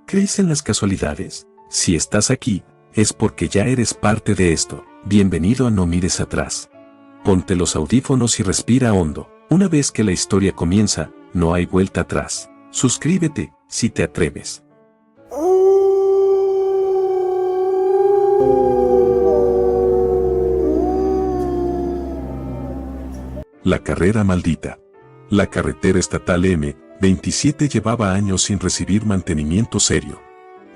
¿Crees en las casualidades? Si estás aquí, es porque ya eres parte de esto. Bienvenido a No Mires Atrás. Ponte los audífonos y respira hondo. Una vez que la historia comienza, no hay vuelta atrás. Suscríbete, si te atreves. La carrera maldita. La carretera estatal M27 llevaba años sin recibir mantenimiento serio.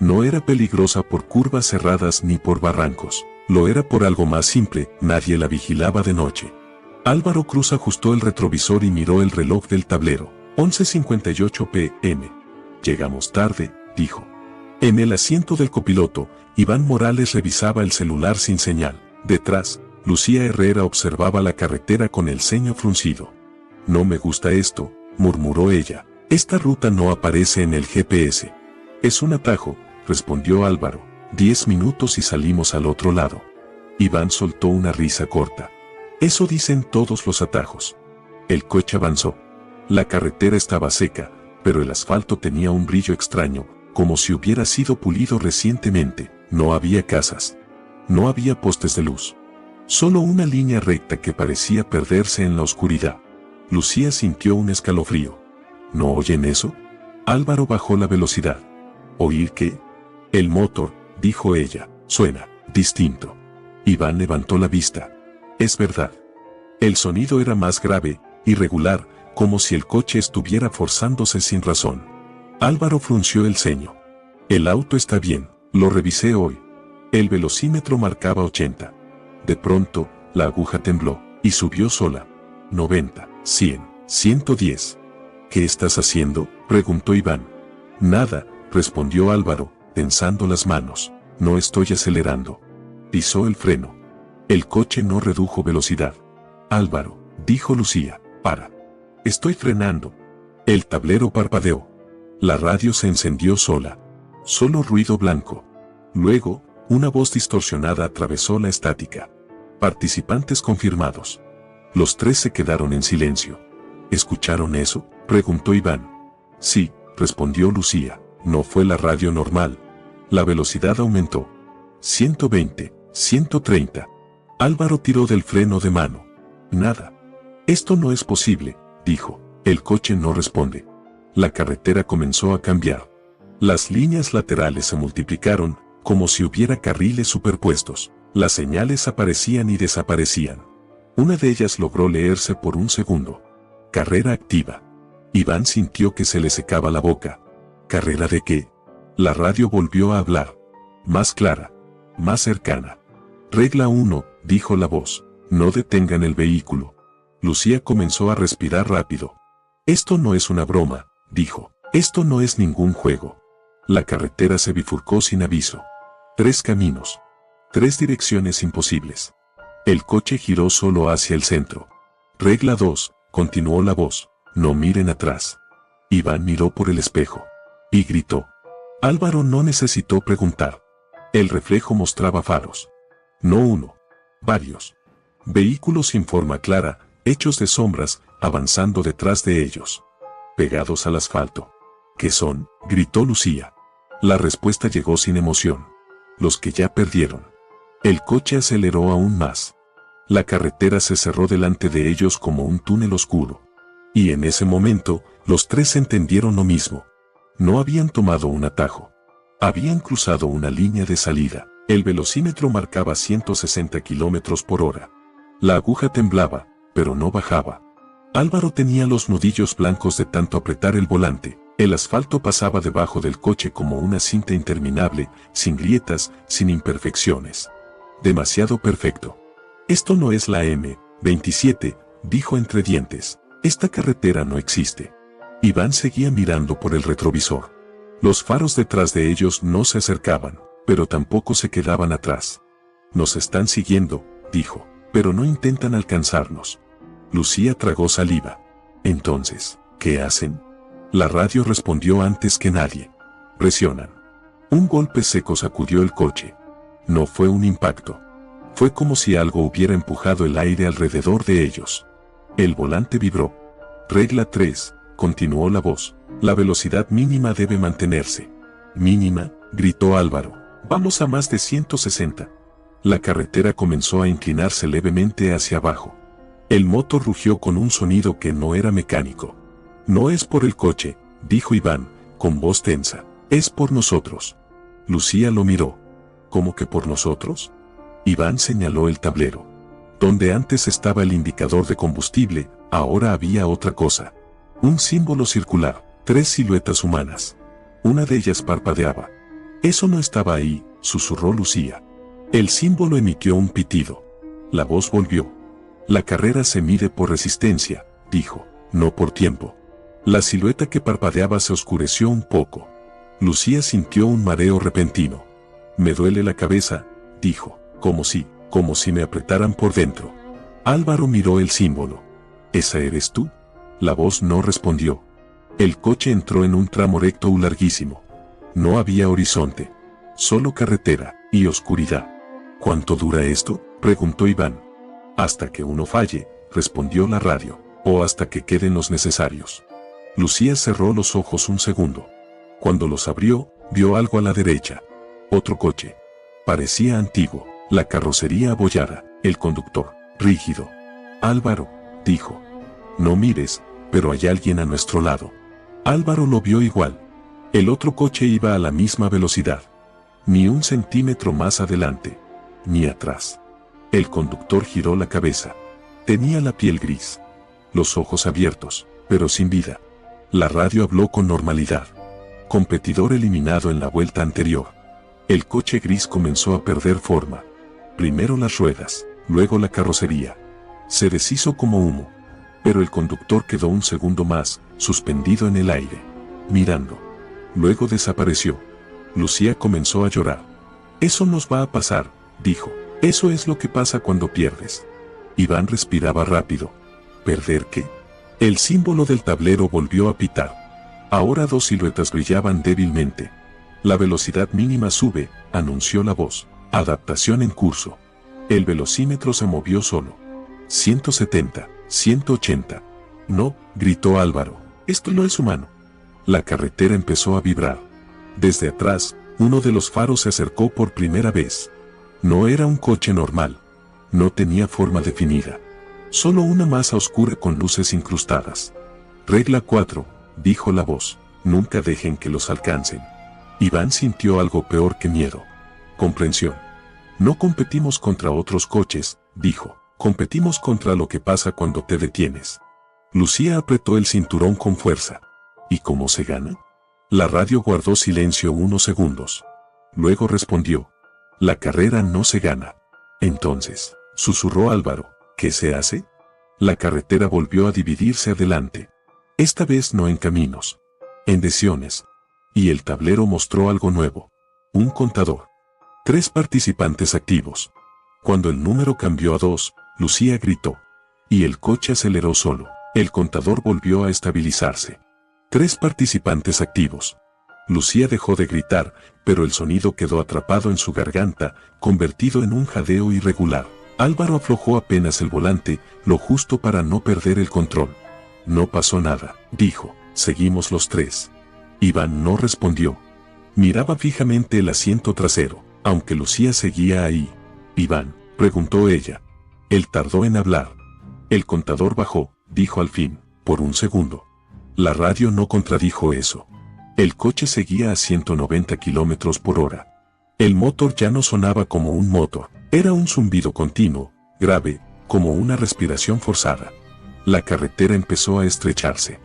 No era peligrosa por curvas cerradas ni por barrancos. Lo era por algo más simple, nadie la vigilaba de noche. Álvaro Cruz ajustó el retrovisor y miró el reloj del tablero. 11:58 p.m. Llegamos tarde, dijo. En el asiento del copiloto, Iván Morales revisaba el celular sin señal. Detrás, Lucía Herrera observaba la carretera con el ceño fruncido. No me gusta esto, murmuró ella. Esta ruta no aparece en el GPS. Es un atajo, respondió Álvaro. 10 minutos y salimos al otro lado. Iván soltó una risa corta. Eso dicen todos los atajos. El coche avanzó. La carretera estaba seca, pero el asfalto tenía un brillo extraño, como si hubiera sido pulido recientemente. No había casas. No había postes de luz. Solo una línea recta que parecía perderse en la oscuridad. Lucía sintió un escalofrío. ¿No oyen eso? Álvaro bajó la velocidad. ¿Oír qué? El motor, dijo ella, suena distinto. Iván levantó la vista. Es verdad. El sonido era más grave, irregular, como si el coche estuviera forzándose sin razón. Álvaro frunció el ceño. El auto está bien, lo revisé hoy. El velocímetro marcaba 80. De pronto, la aguja tembló, y subió sola. 90, 100, 110. ¿Qué estás haciendo?, preguntó Iván. Nada, respondió Álvaro, tensando las manos. No estoy acelerando. Pisó el freno. El coche no redujo velocidad. Álvaro, dijo Lucía, para. Estoy frenando. El tablero parpadeó. La radio se encendió sola. Solo ruido blanco. Luego, una voz distorsionada atravesó la estática. Participantes confirmados. Los tres se quedaron en silencio. ¿Escucharon eso?, preguntó Iván. Sí, respondió Lucía. No fue la radio normal. La velocidad aumentó. 120, 130. Álvaro tiró del freno de mano. Nada. Esto no es posible, dijo. El coche no responde. La carretera comenzó a cambiar. Las líneas laterales se multiplicaron, como si hubiera carriles superpuestos. Las señales aparecían y desaparecían. Una de ellas logró leerse por un segundo. Carrera activa. Iván sintió que se le secaba la boca. ¿Carrera de qué? La radio volvió a hablar. Más clara. Más cercana. Regla 1, dijo la voz. No detengan el vehículo. Lucía comenzó a respirar rápido. Esto no es una broma, dijo. Esto no es ningún juego. La carretera se bifurcó sin aviso. 3 caminos. 3 direcciones imposibles. El coche giró solo hacia el centro. Regla 2, continuó la voz. No miren atrás. Iván miró por el espejo. Y gritó. Álvaro no necesitó preguntar. El reflejo mostraba faros. No uno. Varios. Vehículos sin forma clara, hechos de sombras, avanzando detrás de ellos. Pegados al asfalto. ¿Qué son?, gritó Lucía. La respuesta llegó sin emoción. Los que ya perdieron. El coche aceleró aún más. La carretera se cerró delante de ellos como un túnel oscuro. Y en ese momento, los tres entendieron lo mismo. No habían tomado un atajo. Habían cruzado una línea de salida. El velocímetro marcaba 160 kilómetros por hora. La aguja temblaba, pero no bajaba. Álvaro tenía los nudillos blancos de tanto apretar el volante. El asfalto pasaba debajo del coche como una cinta interminable, sin grietas, sin imperfecciones. Demasiado perfecto. Esto no es la M27, dijo entre dientes. Esta carretera no existe. Iván seguía mirando por el retrovisor. Los faros detrás de ellos no se acercaban, pero tampoco se quedaban atrás. Nos están siguiendo, dijo, pero no intentan alcanzarnos. Lucía tragó saliva. Entonces, ¿qué hacen? La radio respondió antes que nadie. Presionan. Un golpe seco sacudió el coche. No fue un impacto. Fue como si algo hubiera empujado el aire alrededor de ellos. El volante vibró. Regla 3, continuó la voz. La velocidad mínima debe mantenerse. Mínima, gritó Álvaro. Vamos a más de 160. La carretera comenzó a inclinarse levemente hacia abajo. El motor rugió con un sonido que no era mecánico. No es por el coche, dijo Iván, con voz tensa. Es por nosotros. Lucía lo miró. ¿Cómo que por nosotros? Iván señaló el tablero. Donde antes estaba el indicador de combustible, ahora había otra cosa. Un símbolo circular, 3 siluetas humanas. Una de ellas parpadeaba. Eso no estaba ahí, susurró Lucía. El símbolo emitió un pitido. La voz volvió. La carrera se mide por resistencia, dijo, no por tiempo. La silueta que parpadeaba se oscureció un poco. Lucía sintió un mareo repentino. Me duele la cabeza, dijo, como si me apretaran por dentro. Álvaro miró el símbolo. ¿Esa eres tú? La voz no respondió. El coche entró en un tramo recto y larguísimo. No había horizonte, solo carretera y oscuridad. ¿Cuánto dura esto?, preguntó Iván. Hasta que uno falle, respondió la radio, o hasta que queden los necesarios. Lucía cerró los ojos un segundo. Cuando los abrió, vio algo a la derecha. Otro coche. Parecía antiguo, la carrocería abollada, el conductor, rígido. Álvaro, dijo. No mires, pero hay alguien a nuestro lado. Álvaro lo vio igual. El otro coche iba a la misma velocidad. Ni un centímetro más adelante, ni atrás. El conductor giró la cabeza. Tenía la piel gris. Los ojos abiertos, pero sin vida. La radio habló con normalidad. Competidor eliminado en la vuelta anterior. El coche gris comenzó a perder forma. Primero las ruedas, luego la carrocería. Se deshizo como humo. Pero el conductor quedó un segundo más, suspendido en el aire, mirando. Luego desapareció. Lucía comenzó a llorar. Eso nos va a pasar, dijo. Eso es lo que pasa cuando pierdes. Iván respiraba rápido. ¿Perder qué? El símbolo del tablero volvió a pitar. Ahora 2 siluetas brillaban débilmente. La velocidad mínima sube, anunció la voz. Adaptación en curso. El velocímetro se movió solo. 170, 180. No, gritó Álvaro. Esto no es humano. La carretera empezó a vibrar. Desde atrás, uno de los faros se acercó por primera vez. No era un coche normal. No tenía forma definida. Solo una masa oscura con luces incrustadas. Regla 4, dijo la voz. Nunca dejen que los alcancen. Iván sintió algo peor que miedo. Comprensión. No competimos contra otros coches, dijo. Competimos contra lo que pasa cuando te detienes. Lucía apretó el cinturón con fuerza. ¿Y cómo se gana? La radio guardó silencio unos segundos. Luego respondió. La carrera no se gana. Entonces, susurró Álvaro, ¿qué se hace? La carretera volvió a dividirse adelante. Esta vez no en caminos, en decisiones. Y el tablero mostró algo nuevo. Un contador. 3 participantes activos. Cuando el número cambió a 2, Lucía gritó. Y el coche aceleró solo. El contador volvió a estabilizarse. 3 participantes activos. Lucía dejó de gritar, pero el sonido quedó atrapado en su garganta, convertido en un jadeo irregular. Álvaro aflojó apenas el volante, lo justo para no perder el control. No pasó nada, dijo. Seguimos los 3. Iván no respondió. Miraba fijamente el asiento trasero, aunque Lucía seguía ahí. Iván, preguntó ella. Él tardó en hablar. El contador bajó, dijo al fin, por un segundo. La radio no contradijo eso. El coche seguía a 190 kilómetros por hora. El motor ya no sonaba como un motor. Era un zumbido continuo, grave, como una respiración forzada. La carretera empezó a estrecharse.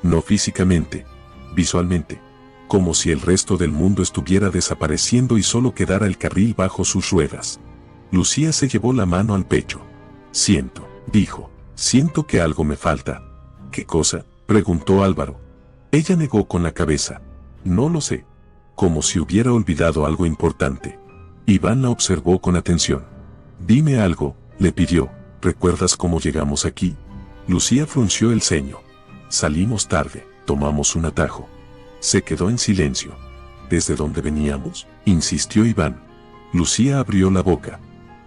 No físicamente, visualmente. Como si el resto del mundo estuviera desapareciendo y solo quedara el carril bajo sus ruedas. Lucía se llevó la mano al pecho. Siento, dijo. Siento que algo me falta. ¿Qué cosa?, preguntó Álvaro. Ella negó con la cabeza. No lo sé. Como si hubiera olvidado algo importante. Iván la observó con atención. Dime algo, le pidió. ¿Recuerdas cómo llegamos aquí? Lucía frunció el ceño. Salimos tarde, tomamos un atajo. Se quedó en silencio. ¿Desde dónde veníamos?, insistió Iván. Lucía abrió la boca.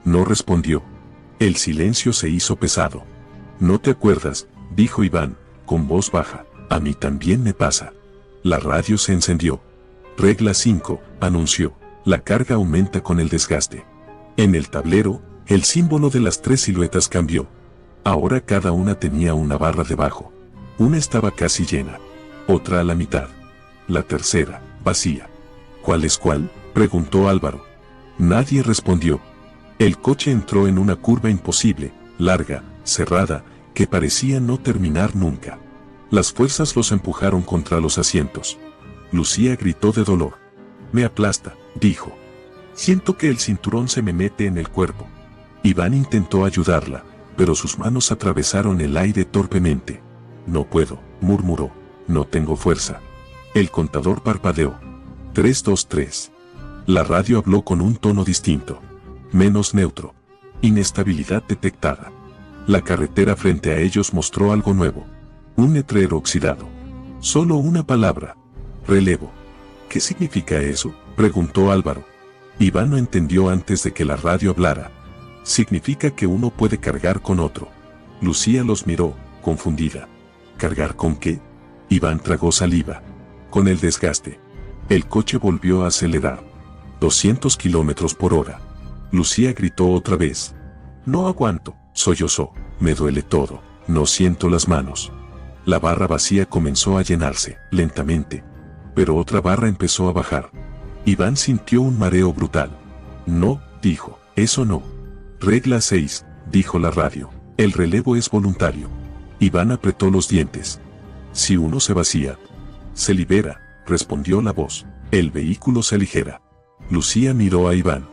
No respondió. El silencio se hizo pesado. ¿No te acuerdas?, dijo Iván, con voz baja. A mí también me pasa. La radio se encendió. Regla 5, anunció. La carga aumenta con el desgaste. En el tablero, el símbolo de las 3 siluetas cambió. Ahora cada una tenía una barra debajo. Una estaba casi llena. Otra a la mitad. La tercera, vacía. ¿Cuál es cuál?, preguntó Álvaro. Nadie respondió. El coche entró en una curva imposible, larga, cerrada, que parecía no terminar nunca. Las fuerzas los empujaron contra los asientos. Lucía gritó de dolor. Me aplasta, dijo. Siento que el cinturón se me mete en el cuerpo. Iván intentó ayudarla, pero sus manos atravesaron el aire torpemente. No puedo, murmuró. No tengo fuerza. El contador parpadeó. 323. La radio habló con un tono distinto. Menos neutro. Inestabilidad detectada. La carretera frente a ellos mostró algo nuevo. Un letrero oxidado. Solo una palabra. Relevo. ¿Qué significa eso?, preguntó Álvaro. Iván no entendió antes de que la radio hablara. Significa que uno puede cargar con otro. Lucía los miró, confundida. ¿Cargar con qué? Iván tragó saliva. Con el desgaste. El coche volvió a acelerar. 200 kilómetros por hora. Lucía gritó otra vez. No aguanto, sollozó. Me duele todo. No siento las manos. La barra vacía comenzó a llenarse, lentamente. Pero otra barra empezó a bajar. Iván sintió un mareo brutal. No, dijo, eso no. Regla 6, dijo la radio. El relevo es voluntario. Iván apretó los dientes. Si uno se vacía, se libera, respondió la voz. El vehículo se aligera. Lucía miró a Iván.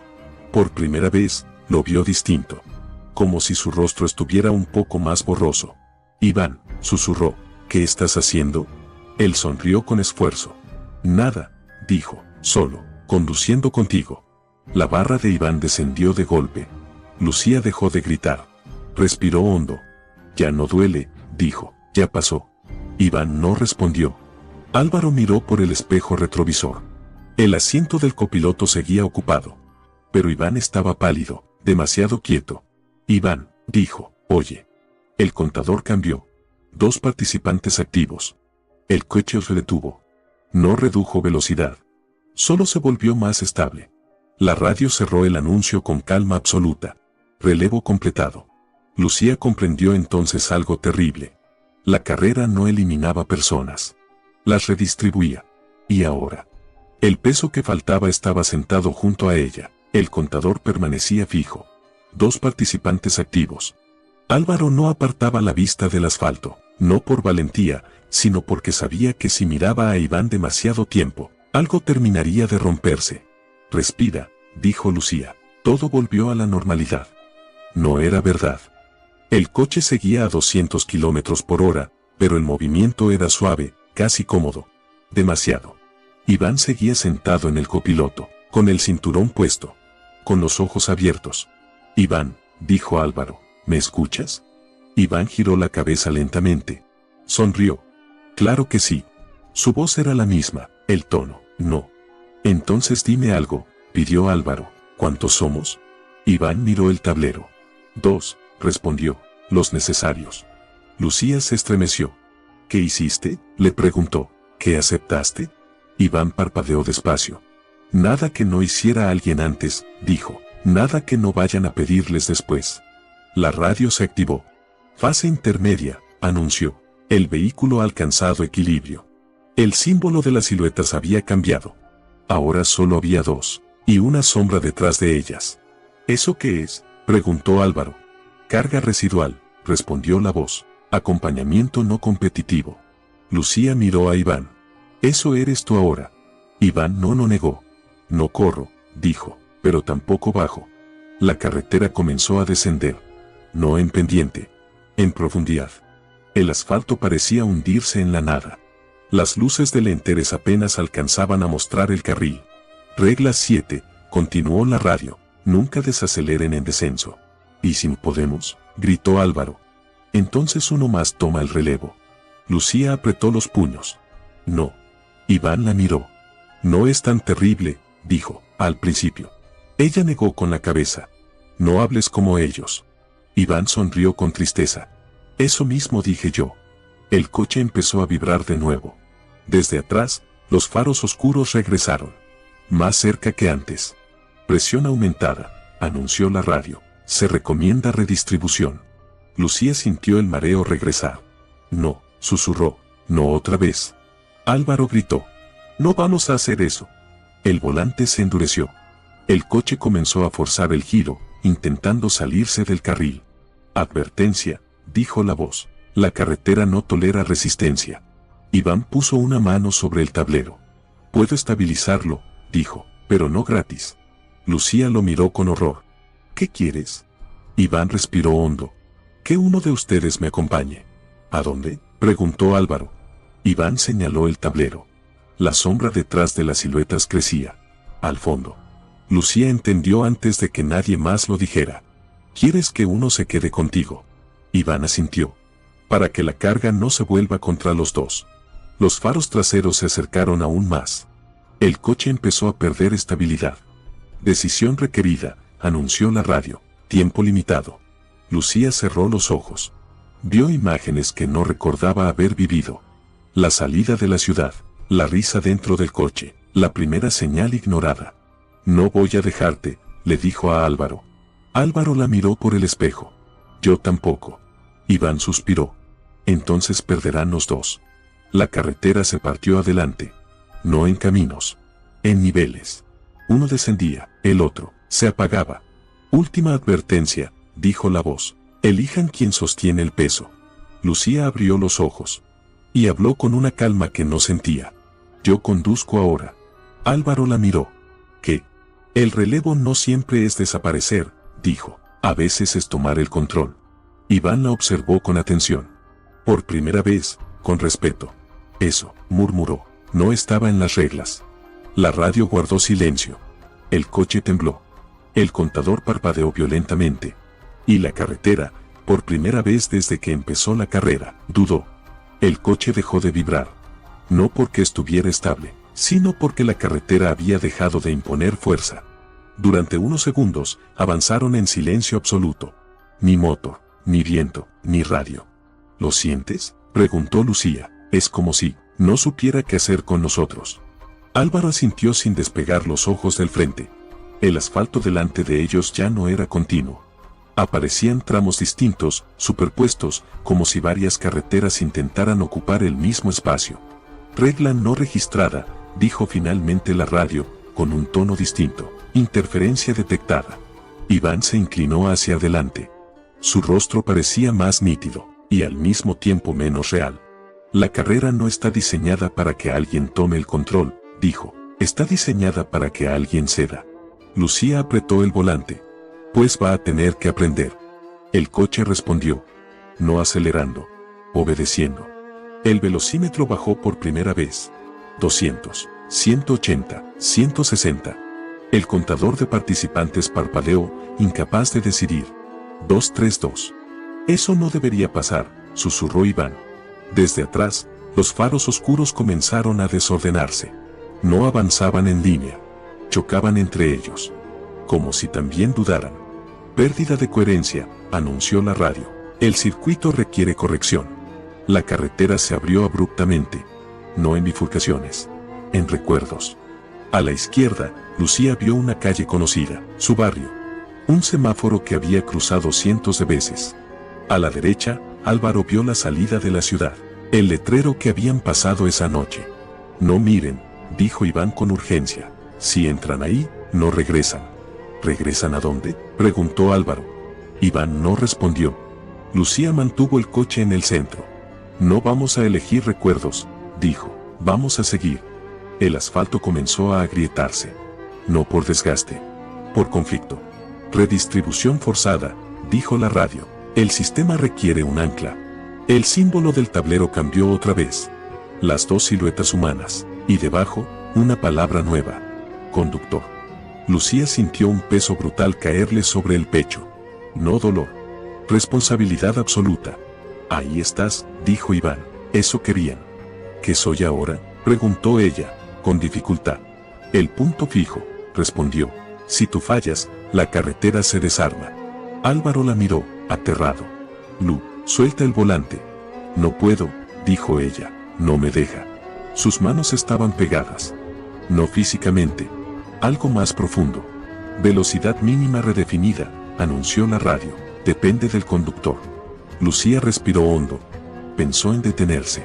Por primera vez, lo vio distinto. Como si su rostro estuviera un poco más borroso. Iván, susurró, ¿qué estás haciendo? Él sonrió con esfuerzo. Nada, dijo, solo, conduciendo contigo. La barra de Iván descendió de golpe. Lucía dejó de gritar. Respiró hondo. Ya no duele, dijo, ya pasó. Iván no respondió. Álvaro miró por el espejo retrovisor. El asiento del copiloto seguía ocupado. Pero Iván estaba pálido, demasiado quieto. Iván, dijo, oye. El contador cambió. 2 participantes activos. El coche se detuvo. No redujo velocidad. Solo se volvió más estable. La radio cerró el anuncio con calma absoluta. Relevo completado. Lucía comprendió entonces algo terrible. La carrera no eliminaba personas. Las redistribuía. Y ahora. El peso que faltaba estaba sentado junto a ella. El contador permanecía fijo. 2 participantes activos. Álvaro no apartaba la vista del asfalto, no por valentía, sino porque sabía que si miraba a Iván demasiado tiempo, algo terminaría de romperse. Respira, dijo Lucía. Todo volvió a la normalidad. No era verdad. El coche seguía a 200 kilómetros por hora, pero el movimiento era suave, casi cómodo. Demasiado. Iván seguía sentado en el copiloto, con el cinturón puesto, con los ojos abiertos. Iván, dijo Álvaro, ¿me escuchas? Iván giró la cabeza lentamente. Sonrió. Claro que sí. Su voz era la misma, el tono, no. Entonces dime algo, pidió Álvaro. ¿Cuántos somos? Iván miró el tablero. 2, respondió, los necesarios. Lucía se estremeció. ¿Qué hiciste?, le preguntó. ¿Qué aceptaste? Iván parpadeó despacio. Nada que no hiciera alguien antes, dijo. Nada que no vayan a pedirles después. La radio se activó. Fase intermedia, anunció. El vehículo ha alcanzado equilibrio. El símbolo de las siluetas había cambiado. Ahora solo había 2, y una sombra detrás de ellas. ¿Eso qué es?, preguntó Álvaro. Carga residual, respondió la voz. Acompañamiento no competitivo. Lucía miró a Iván. Eso eres tú ahora. Iván no lo negó. No corro, dijo, pero tampoco bajo. La carretera comenzó a descender. No en pendiente. En profundidad. El asfalto parecía hundirse en la nada. Las luces del Enteres apenas alcanzaban a mostrar el carril. Regla 7, continuó la radio. Nunca desaceleren en descenso. ¿Y si no podemos?, gritó Álvaro. Entonces uno más toma el relevo. Lucía apretó los puños. No. Iván la miró. No es tan terrible, dijo, al principio. Ella negó con la cabeza. No hables como ellos. Iván sonrió con tristeza. Eso mismo dije yo. El coche empezó a vibrar de nuevo. Desde atrás, Los faros oscuros regresaron. Más cerca que antes. Presión aumentada, anunció la radio. Se recomienda redistribución. Lucía sintió el mareo regresar. No, susurró, no otra vez. Álvaro gritó. No vamos a hacer eso. El volante se endureció. El coche comenzó a forzar el giro, intentando salirse del carril. Advertencia, dijo la voz. La carretera no tolera resistencia. Iván puso una mano sobre el tablero. Puedo estabilizarlo, dijo, pero no gratis. Lucía lo miró con horror. ¿Qué quieres? Iván respiró hondo. Que uno de ustedes me acompañe. ¿A dónde? Preguntó Álvaro. Iván señaló el tablero. La sombra detrás de las siluetas crecía. Al fondo. Lucía entendió antes de que nadie más lo dijera. ¿Quieres que uno se quede contigo? Iván asintió. Para que la carga no se vuelva contra los dos. Los faros traseros se acercaron aún más. El coche empezó a perder estabilidad. Decisión requerida, anunció la radio. Tiempo limitado. Lucía cerró los ojos. Vio imágenes que no recordaba haber vivido. La salida de la ciudad, la risa dentro del coche, la primera señal ignorada. No voy a dejarte, le dijo a Álvaro. Álvaro la miró por el espejo. Yo tampoco. Iván suspiró. Entonces perderán los dos. La carretera se partió adelante. No en caminos. En niveles. Uno descendía, el otro se apagaba. Última advertencia, dijo la voz. Elijan quien sostiene el peso. Lucía abrió los ojos. Y habló con una calma que no sentía. Yo conduzco ahora. Álvaro la miró. ¿Qué? El relevo no siempre es desaparecer, dijo. A veces es tomar el control. Iván la observó con atención. Por primera vez, con respeto. Eso, murmuró, no estaba en las reglas. La radio guardó silencio. El coche tembló. El contador parpadeó violentamente. Y la carretera, por primera vez desde que empezó la carrera, dudó. El coche dejó de vibrar. No porque estuviera estable, sino porque la carretera había dejado de imponer fuerza. Durante unos segundos, avanzaron en silencio absoluto. Ni motor, ni viento, ni radio. ¿Lo sientes?, preguntó Lucía. Es como si no supiera qué hacer con nosotros. Álvaro asintió sin despegar los ojos del frente. El asfalto delante de ellos ya no era continuo. Aparecían tramos distintos, superpuestos, como si varias carreteras intentaran ocupar el mismo espacio. Regla no registrada, dijo finalmente la radio, con un tono distinto. Interferencia detectada. Iván se inclinó hacia adelante. Su rostro parecía más nítido, y al mismo tiempo menos real. La carrera no está diseñada para que alguien tome el control, dijo. Está diseñada para que alguien ceda. Lucía apretó el volante. Pues va a tener que aprender. El coche respondió. No acelerando. Obedeciendo. El velocímetro bajó por primera vez. 200, 180, 160. El contador de participantes parpadeó, incapaz de decidir. 232. Eso no debería pasar, susurró Iván. Desde atrás, los faros oscuros comenzaron a desordenarse. No avanzaban en línea. Chocaban entre ellos. Como si también dudaran. Pérdida de coherencia, anunció la radio. El circuito requiere corrección. La carretera se abrió abruptamente. No en bifurcaciones. En recuerdos. A la izquierda, Lucía vio una calle conocida, su barrio. Un semáforo que había cruzado cientos de veces. A la derecha, Álvaro vio la salida de la ciudad. El letrero que habían pasado esa noche. No miren, dijo Iván con urgencia. Si entran ahí, no regresan. ¿Regresan a dónde?, preguntó Álvaro. Iván no respondió. Lucía mantuvo el coche en el centro. No vamos a elegir recuerdos, dijo. Vamos a seguir. El asfalto comenzó a agrietarse. No por desgaste. Por conflicto. Redistribución forzada, dijo la radio. El sistema requiere un ancla. El símbolo del tablero cambió otra vez. Las dos siluetas humanas, y debajo, una palabra nueva. Conductor. Lucía sintió un peso brutal caerle sobre el pecho. No dolor. Responsabilidad absoluta. Ahí estás, dijo Iván. Eso querían. ¿Qué soy ahora?, preguntó ella, con dificultad. El punto fijo, respondió. Si tú fallas, la carretera se desarma. Álvaro la miró, aterrado. Lu, suelta el volante. No puedo, dijo ella. No me deja. Sus manos estaban pegadas. No físicamente. Algo más profundo. Velocidad mínima redefinida, anunció la radio. Depende del conductor. Lucía respiró hondo. Pensó en detenerse.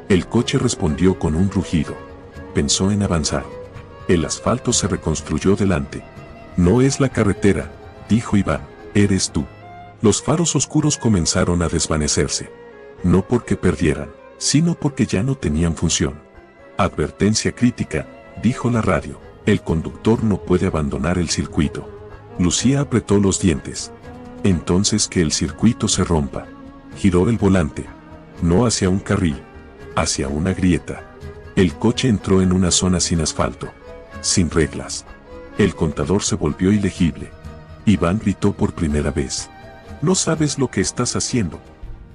El coche respondió con un rugido. Pensó en avanzar. El asfalto se reconstruyó delante. No es la carretera, dijo Iván, eres tú. Los faros oscuros comenzaron a desvanecerse. No porque perdieran, sino porque ya no tenían función. Advertencia crítica, dijo la radio. El conductor no puede abandonar el circuito. Lucía apretó los dientes. Entonces que el circuito se rompa. Giró el volante. No hacia un carril, hacia una grieta. El coche entró en una zona sin asfalto, sin reglas. El contador se volvió ilegible. Iván gritó por primera vez. No sabes lo que estás haciendo.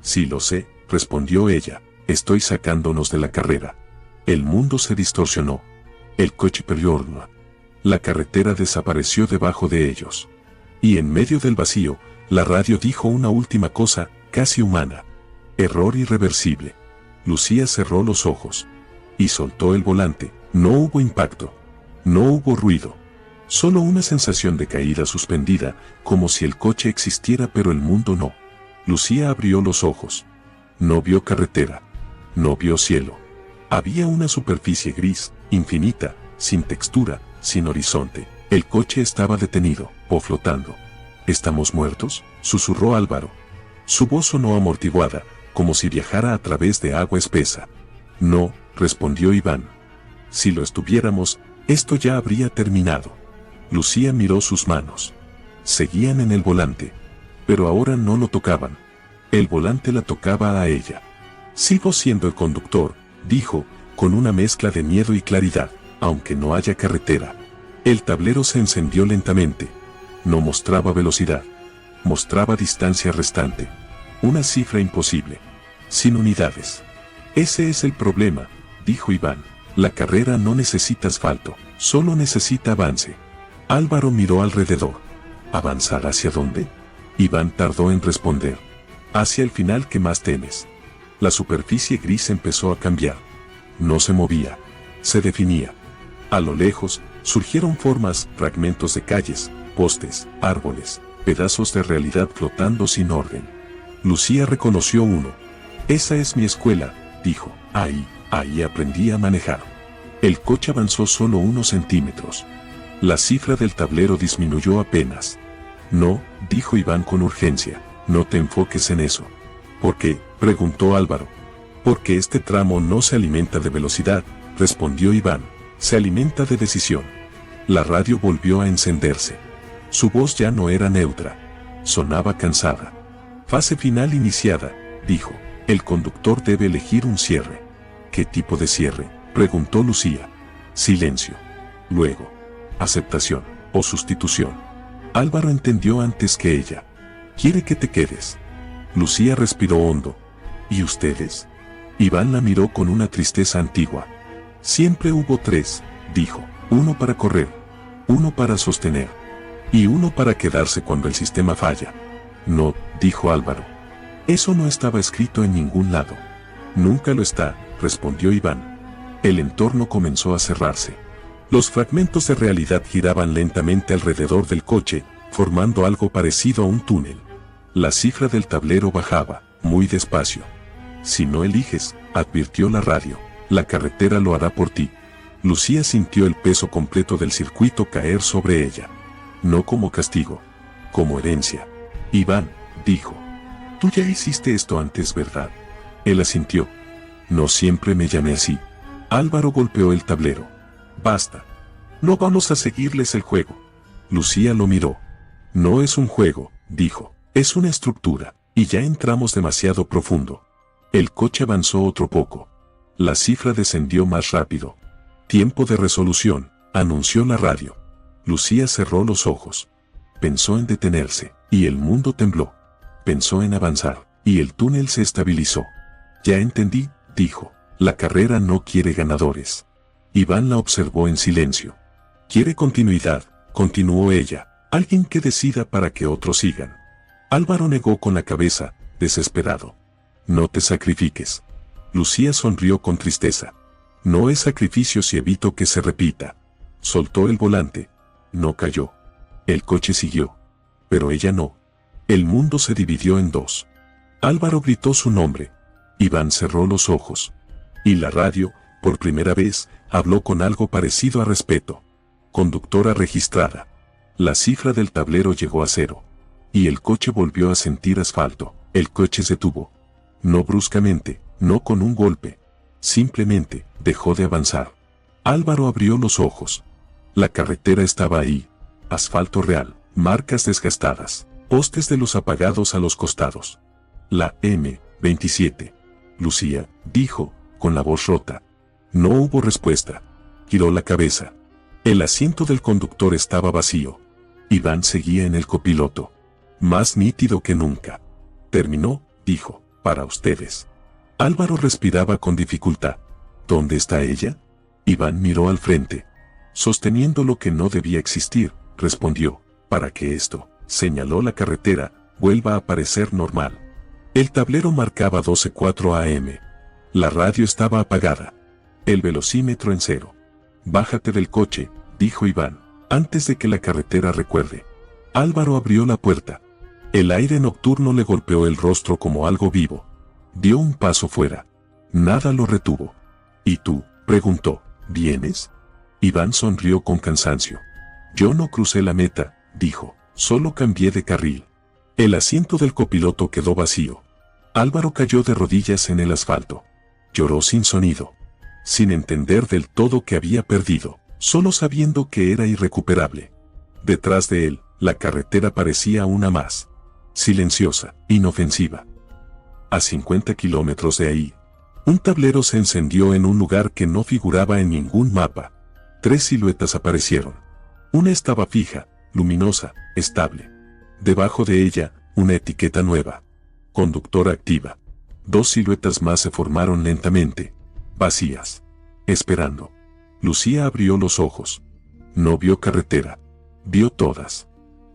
Sí lo sé, respondió ella. Estoy sacándonos de la carrera. El mundo se distorsionó. El coche perdió. La carretera desapareció debajo de ellos. Y en medio del vacío, la radio dijo una última cosa, casi humana. Error irreversible. Lucía cerró los ojos. Y soltó el volante. No hubo impacto. No hubo ruido. Solo una sensación de caída suspendida, como si el coche existiera pero el mundo no. Lucía abrió los ojos. No vio carretera. No vio cielo. Había una superficie gris, infinita, sin textura, sin horizonte. El coche estaba detenido, o flotando. ¿Estamos muertos?, susurró Álvaro. Su voz sonó amortiguada, como si viajara a través de agua espesa. No, respondió Iván. Si lo estuviéramos, esto ya habría terminado. Lucía miró sus manos. Seguían en el volante. Pero ahora no lo tocaban. El volante la tocaba a ella. Sigo siendo el conductor, dijo, con una mezcla de miedo y claridad, aunque no haya carretera. El tablero se encendió lentamente. No mostraba velocidad. Mostraba distancia restante. Una cifra imposible. Sin unidades. Ese es el problema, dijo Iván. La carrera no necesita asfalto, solo necesita avance. Álvaro miró alrededor. ¿Avanzar hacia dónde? Iván tardó en responder. Hacia el final que más temes. La superficie gris empezó a cambiar. No se movía. Se definía. A lo lejos, surgieron formas, fragmentos de calles, postes, árboles, pedazos de realidad flotando sin orden. Lucía reconoció uno. Esa es mi escuela, dijo. Ahí aprendí a manejar. El coche avanzó solo unos centímetros. La cifra del tablero disminuyó apenas. No, dijo Iván con urgencia, no te enfoques en eso. ¿Por qué?, preguntó Álvaro. Porque este tramo no se alimenta de velocidad, respondió Iván, se alimenta de decisión. La radio volvió a encenderse. Su voz ya no era neutra. Sonaba cansada. Fase final iniciada, dijo. El conductor debe elegir un cierre. ¿Qué tipo de cierre?, preguntó Lucía. Silencio. Luego, aceptación, o sustitución. Álvaro entendió antes que ella. ¿Quiere que te quedes? Lucía respiró hondo. ¿Y ustedes? Iván la miró con una tristeza antigua. Siempre hubo tres, dijo. Uno para correr. Uno para sostener. Y uno para quedarse cuando el sistema falla. No, dijo Álvaro. Eso no estaba escrito en ningún lado. Nunca lo está, respondió Iván. El entorno comenzó a cerrarse. Los fragmentos de realidad giraban lentamente alrededor del coche, formando algo parecido a un túnel. La cifra del tablero bajaba, muy despacio. Si no eliges, advirtió la radio, la carretera lo hará por ti. Lucía sintió el peso completo del circuito caer sobre ella. No como castigo, como herencia. Iván, dijo. Tú ya hiciste esto antes, ¿verdad? Él asintió. No siempre me llamé así. Álvaro golpeó el tablero. Basta. No vamos a seguirles el juego. Lucía lo miró. No es un juego, dijo. Es una estructura, y ya entramos demasiado profundo. El coche avanzó otro poco. La cifra descendió más rápido. Tiempo de resolución, anunció la radio. Lucía cerró los ojos. Pensó en detenerse, y el mundo tembló. Pensó en avanzar, y el túnel se estabilizó. Ya entendí, dijo. La carrera no quiere ganadores. Iván la observó en silencio. Quiere continuidad, continuó ella. Alguien que decida para que otros sigan. Álvaro negó con la cabeza, desesperado. No te sacrifiques. Lucía sonrió con tristeza. No es sacrificio si evito que se repita. Soltó el volante. No cayó. El coche siguió. Pero ella no. El mundo se dividió en dos. Álvaro gritó su nombre. Iván cerró los ojos. Y la radio, por primera vez, habló con algo parecido a respeto. Conductora registrada. La cifra del tablero llegó a 0. Y el coche volvió a sentir asfalto. El coche se detuvo. No bruscamente, no con un golpe. Simplemente, dejó de avanzar. Álvaro abrió los ojos. La carretera estaba ahí. Asfalto real, marcas desgastadas, postes de luz apagados a los costados. La M27. Lucía, dijo, con la voz rota. No hubo respuesta. Giró la cabeza. El asiento del conductor estaba vacío. Iván seguía en el copiloto. Más nítido que nunca. Terminó, dijo, para ustedes. Álvaro respiraba con dificultad. ¿Dónde está ella? Iván miró al frente. Sosteniendo lo que no debía existir, respondió, para que esto, señaló la carretera, vuelva a parecer normal. El tablero marcaba 12:04 am. La radio estaba apagada. El velocímetro en 0. Bájate del coche, dijo Iván, antes de que la carretera recuerde. Álvaro abrió la puerta. El aire nocturno le golpeó el rostro como algo vivo. Dio un paso fuera. Nada lo retuvo. ¿Y tú? Preguntó. ¿Vienes? Iván sonrió con cansancio. Yo no crucé la meta, dijo, solo cambié de carril. El asiento del copiloto quedó vacío. Álvaro cayó de rodillas en el asfalto. Lloró sin sonido. Sin entender del todo que había perdido, solo sabiendo que era irrecuperable. Detrás de él, la carretera parecía una más. Silenciosa, inofensiva. A 50 kilómetros de ahí, un tablero se encendió en un lugar que no figuraba en ningún mapa. 3 siluetas aparecieron. Una estaba fija, luminosa, estable. Debajo de ella, una etiqueta nueva. Conductora activa. 2 siluetas más se formaron lentamente. Vacías. Esperando. Lucía abrió los ojos. No vio carretera. Vio todas.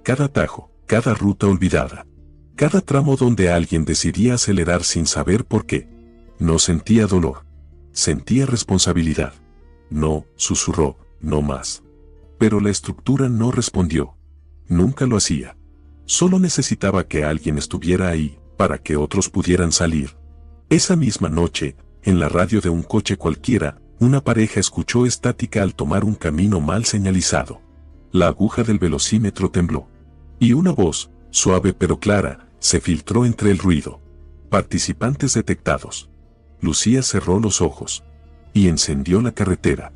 Cada atajo, cada ruta olvidada. Cada tramo donde alguien decidía acelerar sin saber por qué. No sentía dolor. Sentía responsabilidad. No, susurró, no más. Pero la estructura no respondió. Nunca lo hacía. Solo necesitaba que alguien estuviera ahí, para que otros pudieran salir. Esa misma noche, en la radio de un coche cualquiera, una pareja escuchó estática al tomar un camino mal señalizado. La aguja del velocímetro tembló. Y una voz, suave pero clara, se filtró entre el ruido. Participantes detectados. Lucía cerró los ojos. Y encendió la carretera.